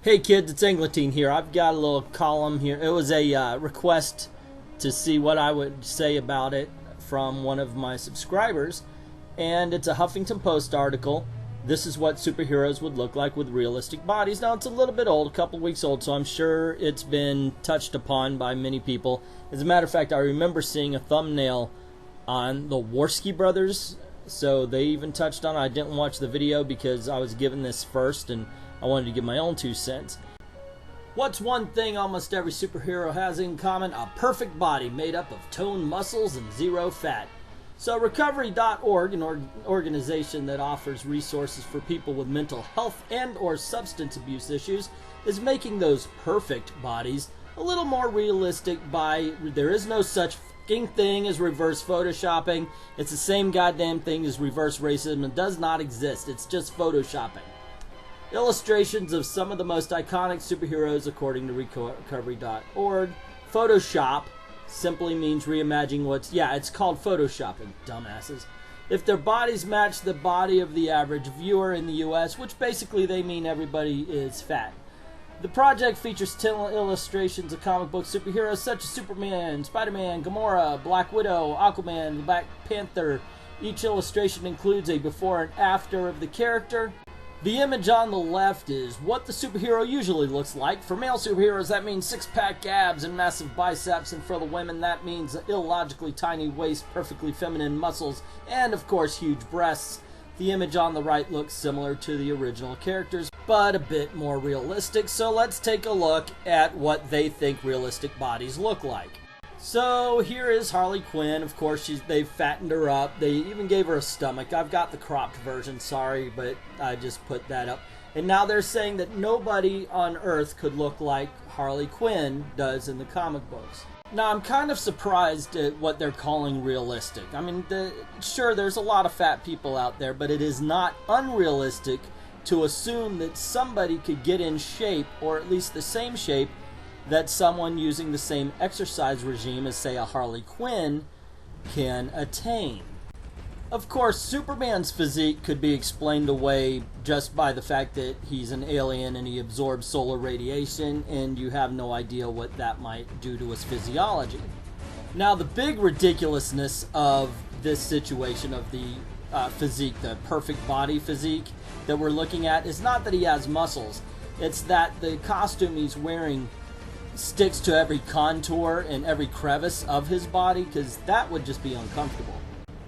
Hey kids, it's Eglantine here. I've got a little column here. It was a request to see what I would say about it from one of my subscribers, and it's a Huffington Post article. This is what superheroes would look like with realistic bodies. Now, it's a little bit old, a couple weeks old, so I'm sure it's been touched upon by many people. As a matter of fact, I remember seeing a thumbnail on the Warski brothers, so they even touched on it. I didn't watch the video because I was given this first, and I wanted to give my own 2 cents. What's one thing almost every superhero has in common? A perfect body made up of toned muscles and zero fat. So Recovery.org, an organization that offers resources for people with mental health and or substance abuse issues, is making those perfect bodies a little more realistic by, there is no such fucking thing as reverse photoshopping. It's the same goddamn thing as reverse racism. It does not exist. It's just photoshopping. Illustrations of some of the most iconic superheroes according to Recovery.org. Photoshop simply means reimagining it's called photoshopping, dumbasses. If their bodies match the body of the average viewer in the US, which basically they mean everybody is fat. The project features 10 illustrations of comic book superheroes such as Superman, Spider-Man, Gamora, Black Widow, Aquaman, the Black Panther. Each illustration includes a before and after of the character. The image on the left is what the superhero usually looks like. For male superheroes, that means six-pack abs and massive biceps, and for the women, that means illogically tiny waist, perfectly feminine muscles, and of course, huge breasts. The image on the right looks similar to the original characters, but a bit more realistic, so let's take a look at what they think realistic bodies look like. So here is Harley Quinn. Of course, they've fattened her up. They even gave her a stomach. I've got the cropped version, sorry, but I just put that up. And now they're saying that nobody on Earth could look like Harley Quinn does in the comic books. Now, I'm kind of surprised at what they're calling realistic. I mean, sure, there's a lot of fat people out there, but it is not unrealistic to assume that somebody could get in shape, or at least the same shape, that someone using the same exercise regime as, say, a Harley Quinn can attain. Of course, Superman's physique could be explained away just by the fact that he's an alien and he absorbs solar radiation, and you have no idea what that might do to his physiology. Now, the big ridiculousness of this situation of the physique, the perfect body physique that we're looking at, is not that he has muscles. It's that the costume he's wearing sticks to every contour and every crevice of his body, because that would just be uncomfortable.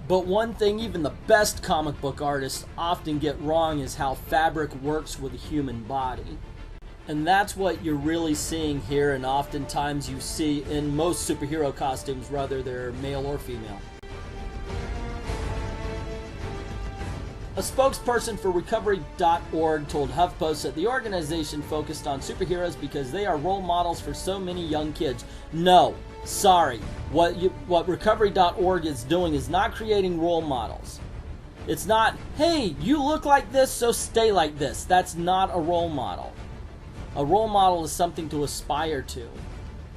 But one thing even the best comic book artists often get wrong is how fabric works with a human body. And that's what you're really seeing here, and oftentimes you see in most superhero costumes, whether they're male or female. A spokesperson for Recovery.org told HuffPost that the organization focused on superheroes because they are role models for so many young kids. No, sorry. What Recovery.org is doing is not creating role models. It's not, hey, you look like this, so stay like this. That's not a role model. A role model is something to aspire to.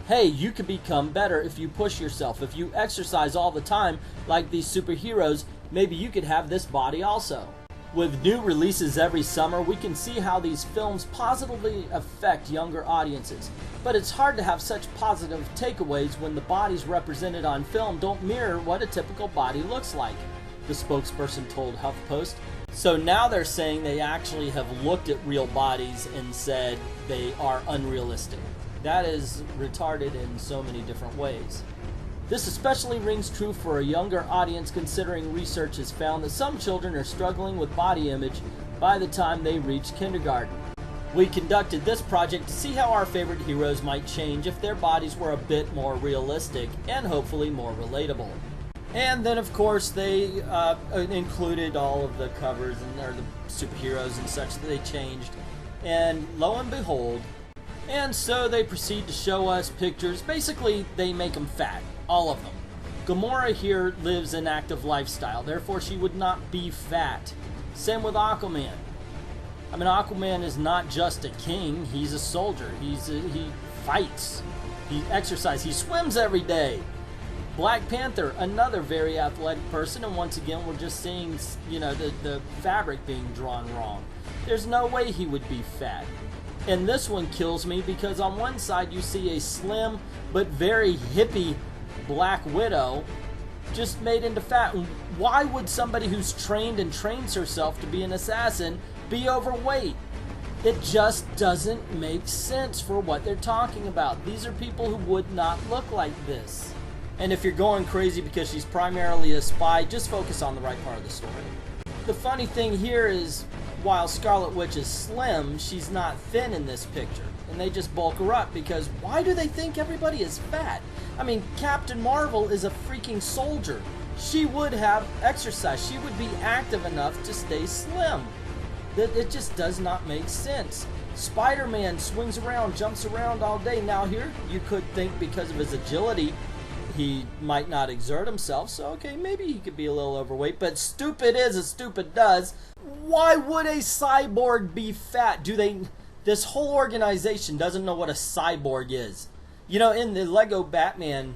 Hey, you can become better if you push yourself. If you exercise all the time like these superheroes, maybe you could have this body also. With new releases every summer, we can see how these films positively affect younger audiences. But it's hard to have such positive takeaways when the bodies represented on film don't mirror what a typical body looks like, the spokesperson told HuffPost. So now they're saying they actually have looked at real bodies and said they are unrealistic. That is retarded in so many different ways. This especially rings true for a younger audience, considering research has found that some children are struggling with body image by the time they reach kindergarten. We conducted this project to see how our favorite heroes might change if their bodies were a bit more realistic and hopefully more relatable. And then, of course, they included all of the covers and the superheroes and such that they changed. And lo and behold, and so they proceed to show us pictures. Basically, they make them fat. All of them. Gamora here lives an active lifestyle, therefore she would not be fat. Same with Aquaman. I mean, Aquaman is not just a king, he's a soldier. He fights. He exercises. He swims every day. Black Panther, another very athletic person, and once again we're just seeing, the fabric being drawn wrong. There's no way he would be fat. And this one kills me because on one side you see a slim but very hippie Black Widow just made into fat. Why would somebody who's trained and trains herself to be an assassin be overweight? It just doesn't make sense for what they're talking about. These are people who would not look like this. And if you're going crazy because she's primarily a spy, just focus on the right part of the story. The funny thing here is, while Scarlet Witch is slim, she's not thin in this picture. And they just bulk her up because why do they think everybody is fat? I mean, Captain Marvel is a freaking soldier. She would have exercise. She would be active enough to stay slim. It just does not make sense. Spider-Man swings around, jumps around all day. Now here, you could think because of his agility, he might not exert himself, so okay, maybe he could be a little overweight, but stupid is as stupid does. Why would a cyborg be fat? This whole organization doesn't know what a cyborg is. You know, in the Lego Batman,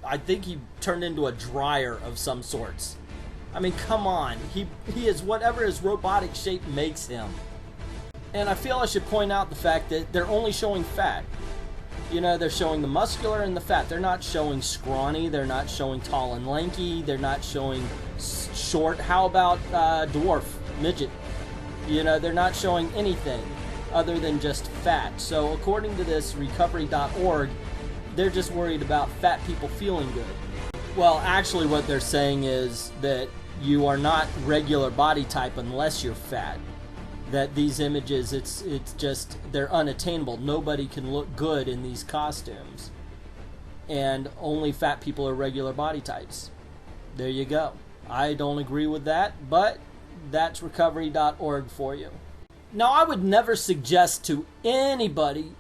I think he turned into a dryer of some sorts. I mean, come on. He is whatever his robotic shape makes him. And I feel I should point out the fact that they're only showing fat. You know, they're showing the muscular and the fat. They're not showing scrawny. They're not showing tall and lanky. They're not showing short. How about dwarf, midget? You know, they're not showing anything other than just fat. So according to this recovery.org, they're just worried about fat people feeling good. Well, actually what they're saying is that you are not regular body type unless you're fat. That these images, it's just, they're unattainable. Nobody can look good in these costumes. And only fat people are regular body types. There you go. I don't agree with that, but that's recovery.org for you. Now, I would never suggest to anybody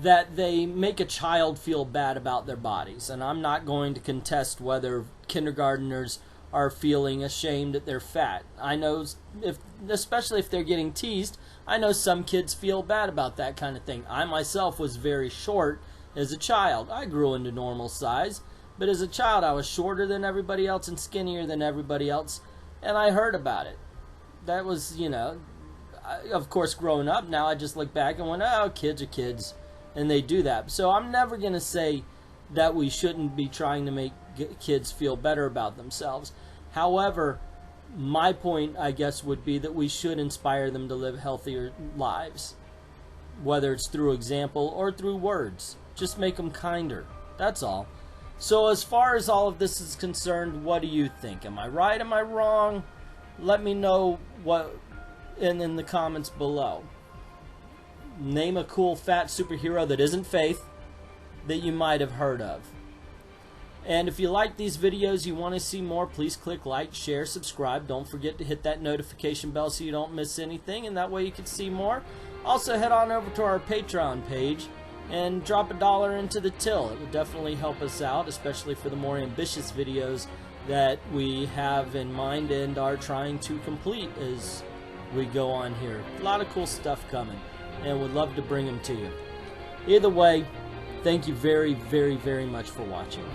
that they make a child feel bad about their bodies. And I'm not going to contest whether kindergartners are feeling ashamed that they're fat. I know, especially if they're getting teased, I know some kids feel bad about that kind of thing. I myself was very short as a child. I grew into normal size, but as a child I was shorter than everybody else and skinnier than everybody else, and I heard about it. That was, you know, of course growing up now I just look back and went, oh, kids are kids, and they do that. So I'm never going to say that we shouldn't be trying to make kids feel better about themselves. However, my point, I guess, would be that we should inspire them to live healthier lives, whether it's through example or through words. Just make them kinder. That's all. So as far as all of this is concerned, what do you think? Am I right? Am I wrong? Let me know what in the comments below. Name a cool fat superhero that isn't Faith that you might have heard of. And if you like these videos, you want to see more, please click like, share, subscribe. Don't forget to hit that notification bell so you don't miss anything, and that way you can see more. Also, head on over to our Patreon page and drop $1 into the till. It would definitely help us out, especially for the more ambitious videos that we have in mind and are trying to complete as we go on here. A lot of cool stuff coming, and would love to bring them to you. Either way, thank you very, very, very much for watching.